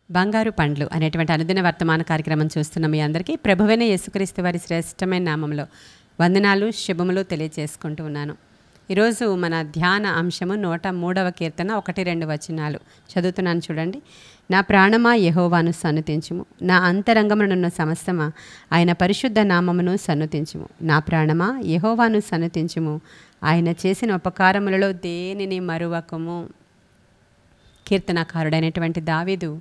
బంగారు పండ్లు అనేటువంటి అనుదిన వర్తమాన కార్యక్రమం చూస్తున్న మీ అందరికీ ప్రభువైన యేసుక్రీస్తు వారి శ్రేష్టమైన నామంలో వందనాలు శుభములు తెలియజేసుకుంటూ ఉన్నాను. ఈరోజు మన ధ్యాన అంశము 103వ కీర్తన 1-2 వచనాలు చదువుతున్నాను చూడండి. నా ప్రాణమా యెహోవాను సన్నుతించుము, నా అంతరంగమునున్న సమస్తమా ఆయన పరిశుద్ధ నామమును సన్నుతించుము. నా ప్రాణమా యెహోవాను సన్నుతించుము, ఆయన చేసిన ఉపకారములలో దేనిని మరువకము. కీర్తనకారుడైనటువంటి దావీదు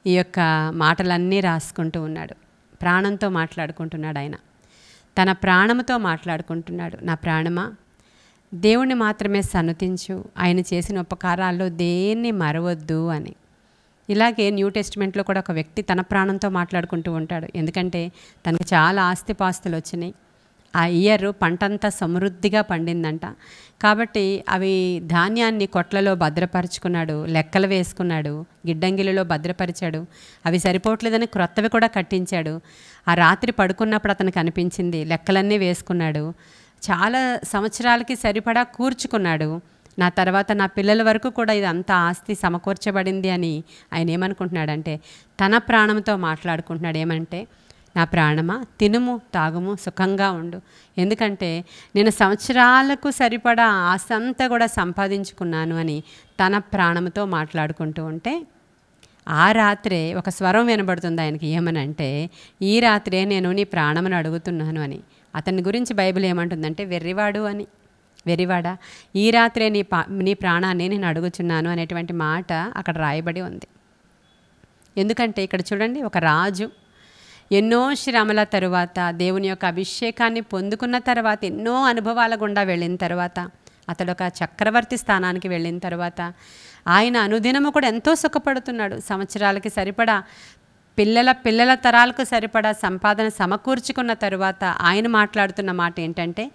ఈ యొక్క మాటలన్నీ రాసుకుంటూ ఉన్నాడు. ప్రాణంతో మాట్లాడుకుంటున్నాడు. ఆయన తన ప్రాణముతో మాట్లాడుకుంటున్నాడు. నా ప్రాణమా దేవుణ్ణి మాత్రమే సన్నుతించు, ఆయన చేసిన ఉపకారాల్లో దేన్ని మరవద్దు అని. ఇలాగే న్యూ టెస్టిమెంట్లో కూడా ఒక వ్యక్తి తన ప్రాణంతో మాట్లాడుకుంటూ ఉంటాడు. ఎందుకంటే తనకు చాలా ఆస్తిపాస్తులు వచ్చినాయి. ఆ ఇయర్ పంటంతా సమృద్ధిగా పండిందంట. కాబట్టి అవి ధాన్యాన్ని కొట్లలో భద్రపరుచుకున్నాడు, లెక్కలు వేసుకున్నాడు, గిడ్డంగిలలో భద్రపరిచాడు. అవి సరిపోవట్లేదని క్రొత్తవి కూడా కట్టించాడు. ఆ రాత్రి పడుకున్నప్పుడు అతనికి అనిపించింది, లెక్కలన్నీ వేసుకున్నాడు. చాలా సంవత్సరాలకి సరిపడా కూర్చుకున్నాడు. నా తర్వాత నా పిల్లల వరకు కూడా ఇదంతా ఆస్తి సమకూర్చబడింది అని ఆయన ఏమనుకుంటున్నాడంటే తన ప్రాణంతో మాట్లాడుకుంటున్నాడు. ఏమంటే, నా ప్రాణమా తినుము తాగుము సుఖంగా ఉండు, ఎందుకంటే నేను సంవత్సరాలకు సరిపడా ఆస్తి అంతా కూడా సంపాదించుకున్నాను అని తన ప్రాణంతో మాట్లాడుకుంటూ ఉంటే ఆ రాత్రే ఒక స్వరం వినబడుతుంది ఆయనకి. ఏమనంటే, ఈ రాత్రే నేను నీ ప్రాణమును అడుగుతున్నాను అని. అతని గురించి బైబిల్ ఏమంటుందంటే వెర్రివాడు అని. వెర్రివాడా, ఈ రాత్రే నీ ప్రాణాన్ని నేను అడుగుచున్నాను అనేటువంటి మాట అక్కడ రాయబడి ఉంది. ఎందుకంటే ఇక్కడ చూడండి, ఒక రాజు ఎన్నో శ్రమల తరువాత దేవుని యొక్క అభిషేకాన్ని పొందుకున్న తర్వాత ఎన్నో అనుభవాల గుండా వెళ్ళిన తర్వాత అతడు ఒక చక్రవర్తి స్థానానికి వెళ్ళిన తర్వాత ఆయన అనుదినము కూడా ఎంతో సుఖపడుతున్నాడు. సంవత్సరాలకి సరిపడా పిల్లల తరాలకు సరిపడా సంపాదన సమకూర్చుకున్న తరువాత ఆయన మాట్లాడుతున్న మాట ఏంటంటే,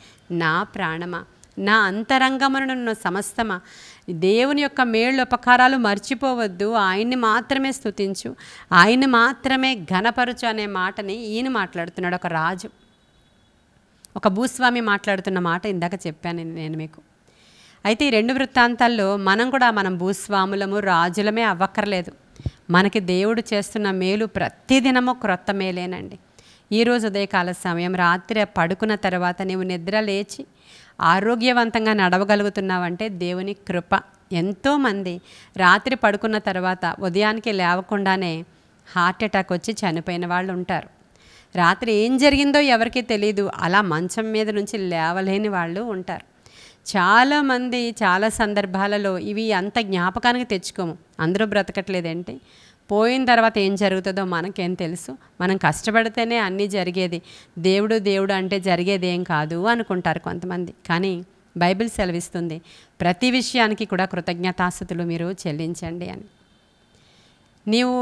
నా ప్రాణమా నా అంతరంగమునున్న సమస్తమా దేవుని యొక్క మేళ్ళు ఉపకారాలు మర్చిపోవద్దు, ఆయన్ని మాత్రమే స్తుతించు, ఆయన్ని మాత్రమే ఘనపరచు అనే మాటని ఈయన మాట్లాడుతున్నాడు. ఒక రాజు, ఒక భూస్వామి మాట్లాడుతున్న మాట ఇందాక చెప్పాను నేను మీకు. అయితే ఈ 2 వృత్తాంతాల్లో మనం భూస్వాములము రాజులమే అవ్వక్కర్లేదు. మనకి దేవుడు చేస్తున్న మేలు ప్రతిదినము క్రొత్త మేలేనండి. ఈరోజు ఉదయకాల సమయం రాత్రి పడుకున్న తర్వాత నీవు నిద్ర లేచి ఆరోగ్యవంతంగా నడవగలుగుతున్నావంటే దేవుని కృప. ఎంతోమంది రాత్రి పడుకున్న తర్వాత ఉదయానికి లేవకుండానే హార్ట్ అటాక్ వచ్చి చనిపోయిన వాళ్ళు ఉంటారు. రాత్రి ఏం జరిగిందో ఎవరికీ తెలియదు, అలా మంచం మీద నుంచి లేవలేని వాళ్ళు ఉంటారు. చాలామంది చాలా సందర్భాలలో ఇవి అంత జ్ఞాపకానికి తెచ్చుకోము. అందరూ బ్రతకట్లేదేంటి, పోయిన తర్వాత ఏం జరుగుతుందో మనకేం తెలుసు, మనం కష్టపడితేనే అన్నీ జరిగేది, దేవుడు అంటే జరిగేది ఏం కాదు అనుకుంటారు కొంతమంది. కానీ బైబిల్ సెలవిస్తుంది ప్రతి విషయానికి కూడా కృతజ్ఞతాస్తుతులు మీరు చెల్లించండి అని. నీవు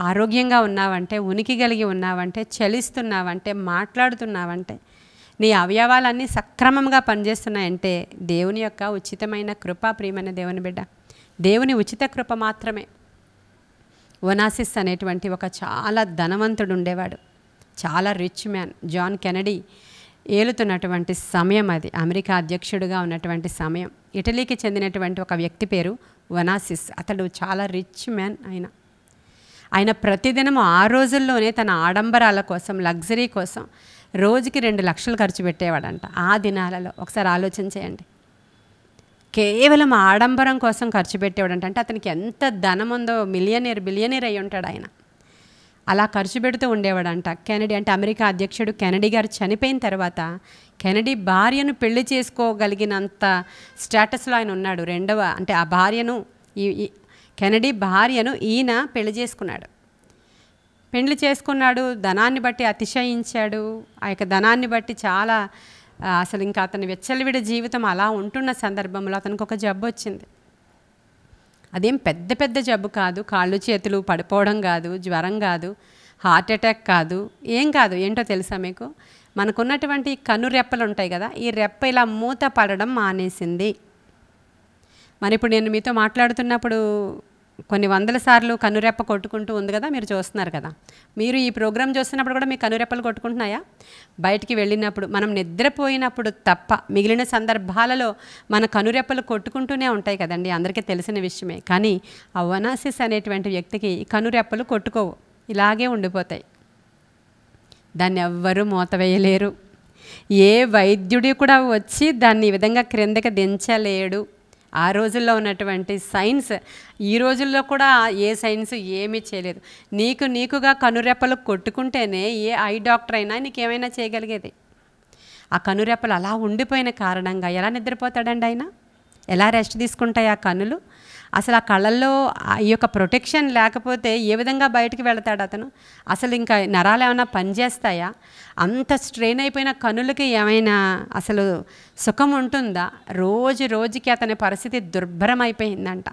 ఆరోగ్యంగా ఉన్నావంటే, ఉనికి కలిగి ఉన్నావంటే, చలిస్తున్నావంటే, మాట్లాడుతున్నావంటే, నీ అవయవాలన్నీ సక్రమంగా పనిచేస్తున్నాయంటే దేవుని యొక్క ఉచితమైన కృప. ప్రియమైన దేవుని బిడ్డ, దేవుని ఉచిత కృప మాత్రమే. ఒనాసిస్ అనేటువంటి ఒక చాలా ధనవంతుడు ఉండేవాడు, చాలా రిచ్ మ్యాన్. జాన్ కెనడీ ఏలుతున్నటువంటి సమయం అది, అమెరికా అధ్యక్షుడిగా ఉన్నటువంటి సమయం. ఇటలీకి చెందినటువంటి ఒక వ్యక్తి పేరు ఒనాసిస్. అతడు చాలా రిచ్ మ్యాన్. ఆయన ప్రతిదినం ఆ రోజుల్లోనే తన ఆడంబరాల కోసం, లగ్జరీ కోసం రోజుకి 2 లక్షలు ఖర్చు పెట్టేవాడంట. ఆ దినాలలో ఒకసారి ఆలోచన చేయండి, కేవలం ఆడంబరం కోసం ఖర్చు పెట్టేవాడంట. అంటే అతనికి ఎంత ధనం ఉందో, బిలియనీర్ అయి ఉంటాడు ఆయన. అలా ఖర్చు పెడుతూ ఉండేవాడంట. కెనడీ అంటే అమెరికా అధ్యక్షుడు కెనడీ గారు చనిపోయిన తర్వాత కెనడీ భార్యను పెళ్లి చేసుకోగలిగినంత స్టేటస్లో ఆయన ఉన్నాడు. ఆ భార్యను, కెనడీ భార్యను ఈయన పెళ్లి చేసుకున్నాడు. ధనాన్ని బట్టి అతిశయించాడు. ఆ యొక్క ధనాన్ని బట్టి చాలా అసలు ఇంకా అతని వెచ్చలివిడి జీవితం అలా ఉంటున్న సందర్భంలో అతనికి ఒక జబ్బు వచ్చింది. అదేం పెద్ద జబ్బు కాదు, కాళ్ళు చేతులు పడిపోవడం కాదు, జ్వరం కాదు, హార్ట్ అటాక్ కాదు, ఏం కాదు. ఏంటో తెలుసా మీకు? మనకున్నటువంటి కన్ను రెప్పలు ఉంటాయి కదా, ఈ రెప్ప ఇలా మూత పడడం మానేసింది. మరి ఇప్పుడు నేను మీతో మాట్లాడుతున్నప్పుడు కొన్ని వందల సార్లు కనురెప్ప కొట్టుకుంటూ ఉంది కదా, మీరు చూస్తున్నారు కదా. మీరు ఈ ప్రోగ్రాం చూస్తున్నప్పుడు కూడా మీ కనురెప్పలు కొట్టుకుంటున్నాయా? బయటికి వెళ్ళినప్పుడు, మనం నిద్రపోయినప్పుడు తప్ప మిగిలిన సందర్భాలలో మన కనురెప్పలు కొట్టుకుంటూనే ఉంటాయి కదండి, అందరికీ తెలిసిన విషయమే. కానీ ఆ ఒనాసిస్ అనేటువంటి వ్యక్తికి కనురెప్పలు కొట్టుకోవు, ఇలాగే ఉండిపోతాయి. దాన్ని ఎవ్వరూ మూతవేయలేరు. ఏ వైద్యుడి కూడా వచ్చి దాన్ని ఈ విధంగా క్రిందకి దించలేడు. ఆ రోజుల్లో ఉన్నటువంటి సైన్స్ ఈ రోజుల్లో కూడా ఏ సైన్స్ ఏమీ చేయలేదు. నీకుగా కనురెప్పలు కొట్టుకుంటేనే ఏ ఐ డాక్టర్ అయినా నీకేమైనా చేయగలిగేది. ఆ కనురెప్పలు అలా ఉండిపోయిన కారణంగా ఎలా నిద్రపోతాడండి ఆయన? ఎలా రెస్ట్ తీసుకుంటాయి ఆ కన్నులు? అసలు ఆ కళ్ళల్లో ఈ యొక్క ప్రొటెక్షన్ లేకపోతే ఏ విధంగా బయటికి వెళతాడు అతను? అసలు ఇంకా నరాలు ఏమైనా పనిచేస్తాయా? అంత స్ట్రెయిన్ అయిపోయిన కన్నులకి ఏమైనా అసలు సుఖం ఉంటుందా? రోజుకి అతని పరిస్థితి దుర్భరం అయిపోయిందంట.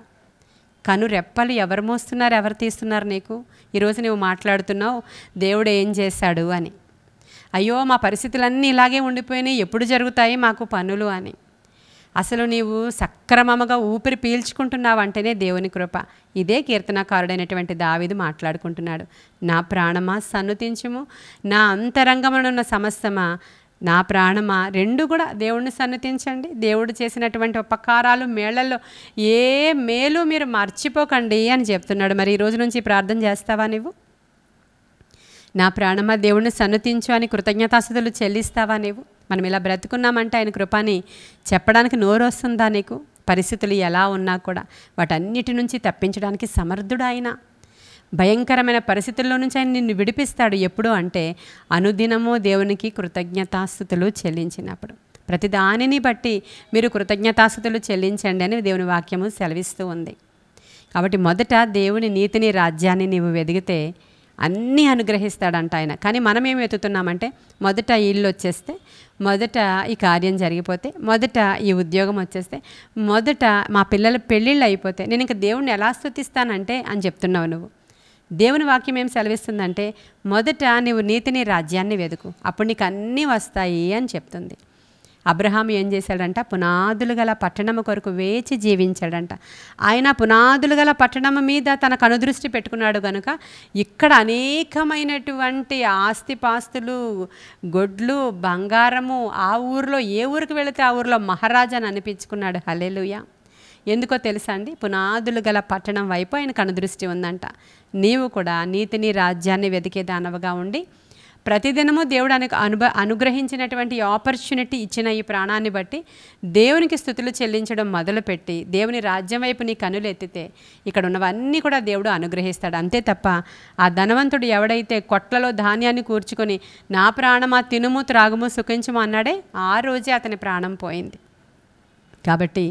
కనురెప్పలు ఎవరు మోస్తున్నారు, ఎవరు తీస్తున్నారు నీకు? ఈరోజు నువ్వు మాట్లాడుతున్నావు దేవుడు ఏం చేశాడు అని. అయ్యో మా పరిస్థితులన్నీ ఇలాగే ఉండిపోయినాయి, ఎప్పుడు జరుగుతాయి మాకు పనులు అని. అసలు నీవు సక్రమముగా ఊపిరి పీల్చుకుంటున్నావంటేనే దేవుని కృప. ఇదే కీర్తనకారుడైనటువంటి దావీదు మాట్లాడుకుంటున్నాడు. నా ప్రాణమా సన్నుతించుము, నా అంతరంగమునున్న సమస్తమా నా ప్రాణమా, రెండు కూడా దేవుణ్ణి సన్నుతించండి. దేవుడు చేసినటువంటి ఉపకారాలు మేళ్లలో ఏ మేలు మీరు మర్చిపోకండి అని చెప్తున్నాడు. మరి ఈ రోజు నుంచి ప్రార్థన చేస్తావా నీవు? నా ప్రాణమా దేవుణ్ణి సన్నుతించు అని కృతజ్ఞతాస్తుతులు చెల్లిస్తావా నీవు? మనం ఇలా బ్రతుకున్నామంటే ఆయన కృపని చెప్పడానికి నోరు వస్తుందా నీకు? పరిస్థితులు ఎలా ఉన్నా కూడా వాటన్నిటి నుంచి తప్పించడానికి సమర్థుడు ఆయన. భయంకరమైన పరిస్థితుల్లో నుంచి ఆయన నిన్ను విడిపిస్తాడు. ఎప్పుడు అంటే అనుదినము దేవునికి కృతజ్ఞతాస్తుతులు చెల్లించినప్పుడు. ప్రతి దానిని బట్టి మీరు కృతజ్ఞతాస్తుతులు చెల్లించండి అని దేవుని వాక్యము సెలవిస్తూ ఉంది. కాబట్టి మొదట దేవుని నీతిని, రాజ్యాన్ని నీవు వెదిగితే అన్నీ అనుగ్రహిస్తాడంట ఆయన. కానీ మనం ఏమి వెతుకుతున్నామంటే మొదట ఇల్లు వచ్చేస్తే, మొదట ఈ కార్యం జరిగిపోతే, మొదట ఈ ఉద్యోగం వచ్చేస్తే, మొదట మా పిల్లల పెళ్ళిళ్ళు అయిపోతే నేను ఇంకా దేవుణ్ణి ఎలా స్తుతిస్తానంటే అని చెప్తున్నావు నువ్వు. దేవుని వాక్యం ఏం సెలవిస్తుందంటే మొదట నువ్వు నీతిని, రాజ్యాన్ని వెతుకు, అప్పుడు నీకు అన్నీ వస్తాయి అని చెప్తుంది. అబ్రహాం ఏం చేశాడంట? పునాదులు గల పట్టణము కొరకు వేచి జీవించాడంట. ఆయన పునాదులు గల పట్టణము మీద తన కనుదృష్టి పెట్టుకున్నాడు కనుక ఇక్కడ అనేకమైనటువంటి ఆస్తిపాస్తులు, గొడ్లు, బంగారము, ఆ ఊరిలో ఏ ఊరికి వెళితే ఆ ఊరిలో మహారాజాని అనిపించుకున్నాడు. హల్లెలూయా. ఎందుకో తెలుసా అండి? పునాదులు గల పట్టణం వైపు ఆయన కనుదృష్టి ఉందంట. నీవు కూడా నీతిని, రాజ్యాన్ని వెతికే దానవగా ఉండి ప్రతిదినము దేవుడు అనుగ్రహించినటువంటి ఆపర్చునిటీ ఇచ్చిన ఈ ప్రాణాన్ని బట్టి దేవునికి స్తుతులు చెల్లించడం మొదలుపెట్టి దేవుని రాజ్యం వైపు నీ కనులు ఎత్తితే ఇక్కడ ఉన్నవన్నీ కూడా దేవుడు అనుగ్రహిస్తాడు. అంతే తప్ప ఆ ధనవంతుడు ఎవడైతే కొట్లలో ధాన్యాన్ని కూర్చుకొని నా ప్రాణమా తినుము త్రాగుము సుఖించుము అన్నాడే, ఆ రోజే అతని ప్రాణం పోయింది. కాబట్టి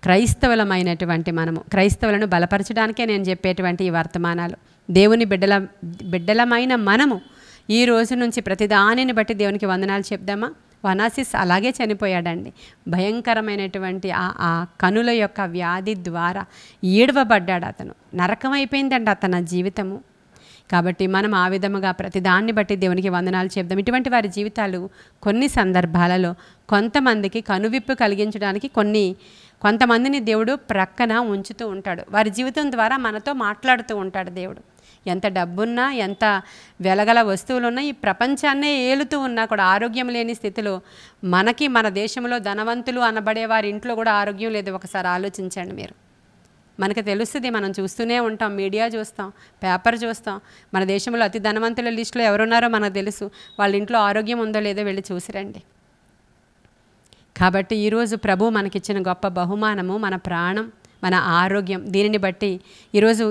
క్రైస్తవులమైనటువంటి మనము, క్రైస్తవులను బలపరచడానికే నేను చెప్పేటువంటి ఈ వర్తమానాలు. దేవుని బిడ్డలమైన మనము ఈ రోజు నుంచి ప్రతిదానిని బట్టి దేవునికి వందనాలు చెప్దామా? వనాసిస్ అలాగే చనిపోయాడండి. భయంకరమైనటువంటి ఆ కనుల యొక్క వ్యాధి ద్వారా ఈడవబడ్డాడు అతను. నరకమైపోయిందండి అతని జీవితము. కాబట్టి మనం ఆ విధముగా ప్రతిదాన్ని బట్టి దేవునికి వందనాలు చెప్దాం. ఇటువంటి వారి జీవితాలు కొన్ని సందర్భాలలో కొంతమందికి కనువిప్పు కలిగించడానికి కొంతమందిని దేవుడు ప్రక్కన ఉంచుతూ ఉంటాడు. వారి జీవితం ద్వారా మనతో మాట్లాడుతూ ఉంటాడు దేవుడు. ఎంత డబ్బున్నా, ఎంత వెలగల వస్తువులున్నా, ఈ ప్రపంచాన్నే ఏలుతూ ఉన్నా కూడా ఆరోగ్యం లేని స్థితిలో మన దేశంలో ధనవంతులు అనబడే వారి ఇంట్లో కూడా ఆరోగ్యం లేదు. ఒకసారి ఆలోచించండి మీరు. మనకు తెలుస్తుంది, మనం చూస్తూనే ఉంటాం, మీడియా చూస్తాం, పేపర్ చూస్తాం. మన దేశంలో అతి ధనవంతుల లిస్టులో ఎవరున్నారో మనకు తెలుసు. వాళ్ళ ఇంట్లో ఆరోగ్యం ఉందో లేదో వెళ్ళి చూసిరండి. కాబట్టి ఈరోజు ప్రభు మనకిచ్చిన గొప్ప బహుమానము మన ప్రాణం, మన ఆరోగ్యం. దీనిని బట్టి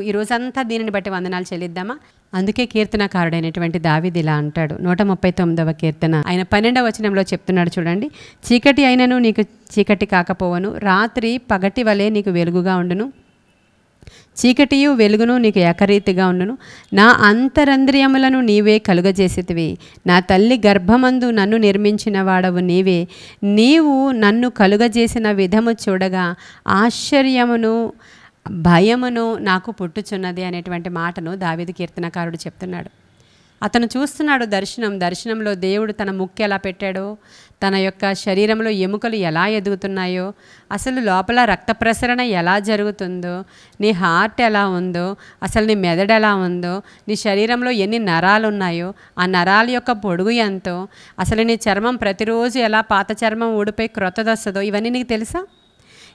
ఈరోజంతా దీనిని బట్టి వందనాలు చెల్లిద్దామా? అందుకే కీర్తనకారుడైనటువంటి దావీదు ఇలా అంటాడు. 139వ కీర్తన ఆయన 12వ వచనంలో చెప్తున్నాడు చూడండి. చీకటి అయినను నీకు చీకటి కాకపోవను, రాత్రి పగటి వలె నీకు వెలుగుగా ఉండును, చీకటియు వెలుగును నీకు ఏకరీతిగా ఉండును. నా అంతరంద్రియములను నీవే కలుగజేసితివి, నా తల్లి గర్భమందు నన్ను నిర్మించిన వాడవు నీవే. నీవు నన్ను కలుగజేసిన విధము చూడగా ఆశ్చర్యమును భయమును నాకు పుట్టుచున్నది అనేటువంటి మాటను దావీదు కీర్తనకారుడు చెప్తున్నాడు. అతను చూస్తున్నాడు దర్శనంలో దేవుడు తన ముక్కు ఎలా పెట్టాడో, తన యొక్క శరీరంలో ఎముకలు ఎలా ఎదుగుతున్నాయో, అసలు లోపల రక్త ప్రసరణ ఎలా జరుగుతుందో, నీ హార్ట్ ఎలా ఉందో, అసలు నీ మెదడు ఎలా ఉందో, నీ శరీరంలో ఎన్ని నరాలు ఉన్నాయో, ఆ నరాల యొక్క పొడుగు ఎంతో, అసలు నీ చర్మం ప్రతిరోజు ఎలా పాత చర్మం ఊడిపోయి క్రొత్తది వస్తుందో, ఇవన్నీ నీకు తెలుసా?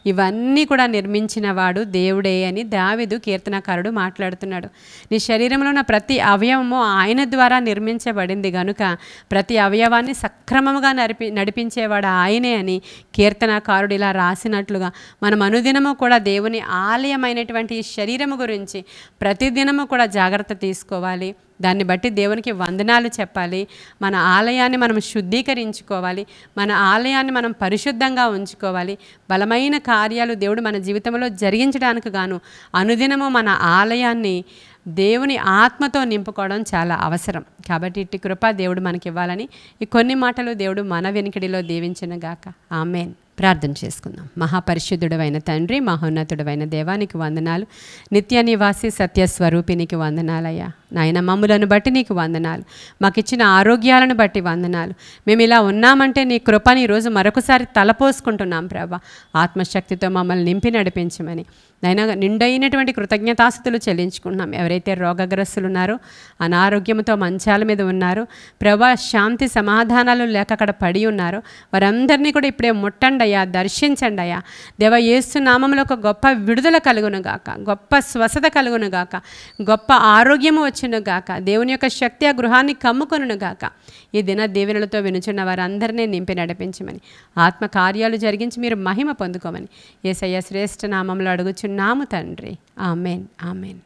ఇవన్నీ కూడా నిర్మించిన వాడు దేవుడే అని దావీదు కీర్తనకారుడు మాట్లాడుతున్నాడు. నీ శరీరంలో ఉన్న ప్రతి అవయవము ఆయన ద్వారా నిర్మించబడింది కనుక ప్రతి అవయవాన్ని సక్రమముగా నడిపించేవాడు ఆయనే అని కీర్తనకారుడు ఇలా రాసినట్లుగా మనం అనుదినము కూడా దేవుని ఆలయమైనటువంటి ఈ శరీరము గురించి ప్రతిదినము కూడా జాగ్రత్త తీసుకోవాలి. దాన్ని బట్టి దేవునికి వందనాలు చెప్పాలి. మన ఆలయాన్ని మనం శుద్ధీకరించుకోవాలి. మన ఆలయాన్ని మనం పరిశుద్ధంగా ఉంచుకోవాలి. బలమైన కార్యాలు దేవుడు మన జీవితంలో జరిగించడానికి గాను అనుదినము మన ఆలయాన్ని దేవుని ఆత్మతో నింపుకోవడం చాలా అవసరం. కాబట్టి ఇట్టి కృప దేవుడు మనకి ఇవ్వాలని ఈ కొన్ని మాటలు దేవుడు మన వెనుకడిలో దీవించునుగాక. ఆమేన్. ప్రార్థన చేసుకుందాం. మహాపరిశుద్ధుడైన తండ్రి, మహోన్నతుడైన దేవానికి వందనాలు. నిత్య నివాసి సత్యస్వరూపినికి వందనాలయ్యా. నాయన మమ్ములను బట్టి నీకు వందనాలు. మాకు ఇచ్చిన ఆరోగ్యాలను బట్టి వందనాలు. మేము ఇలా ఉన్నామంటే నీ కృపని ఈరోజు మరొకసారి తలపోసుకుంటున్నాం ప్రభా. ఆత్మశక్తితో మమ్మల్ని నింపి నడిపించమని నాయన నిండైనటువంటి కృతజ్ఞతాస్తుతులు చెల్లించుకుంటున్నాం. ఎవరైతే రోగగ్రస్తులు ఉన్నారో, అనారోగ్యంతో మంచాల మీద ఉన్నారో ప్రభా, శాంతి సమాధానాలు లేక అక్కడ పడి ఉన్నారో వారందరినీ కూడా ఇప్పుడే ముట్టండి అయ్యా, దర్శించండి అయ్యా. దేవ యేసు నామములో ఒక గొప్ప విడుదల కలుగునుగాక, గొప్ప స్వస్థత కలుగునుగాక, గొప్ప ఆరోగ్యము వచ్చునుగాక. దేవుని యొక్క శక్తి ఆ గృహాన్ని కమ్ముకొనుగాక. ఈ దిన దీవెనలతో వినుచున్న వారందరినీ నింపి నడిపించమని, ఆత్మ కార్యాలు జరిగించి మీరు మహిమ పొందుకోమని యేసయ్య శ్రేష్ఠ నామంలో అడుగుచున్నాము తండ్రి. Amen. Amen.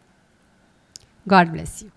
God bless you.